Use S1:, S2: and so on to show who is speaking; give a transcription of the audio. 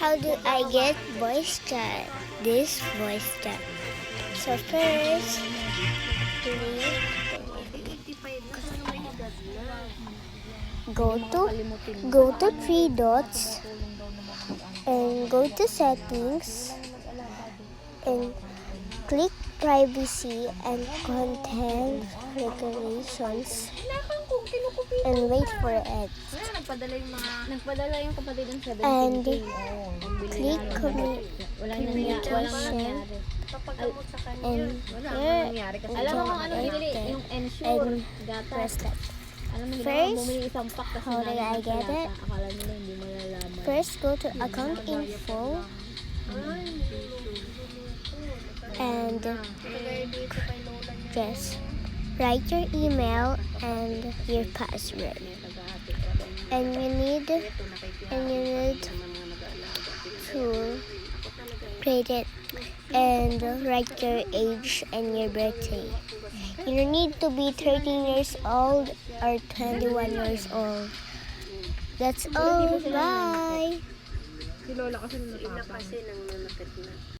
S1: How do I get voice chat? This voice chat. So first, go to three dots and go to settings and click privacy and content regulations and wait for it.
S2: Nagpadala yung kapatid ng 70K.
S1: And
S2: Walang
S1: click communication and here
S2: Alam mo kung ano binili? Yung Ensure.
S1: press
S2: Gatas.
S1: that.
S2: Alam mo,
S1: First,
S2: bumili isang pack kasi
S1: how did I get it?
S2: Akala nila hindi malalaman.
S1: First, go to account info and just write your email and your password. And you need to create it and write your age and your birthday. You need to be 13 years old or 21 years old. That's all. Bye.
S3: Si Lola kasi natapang.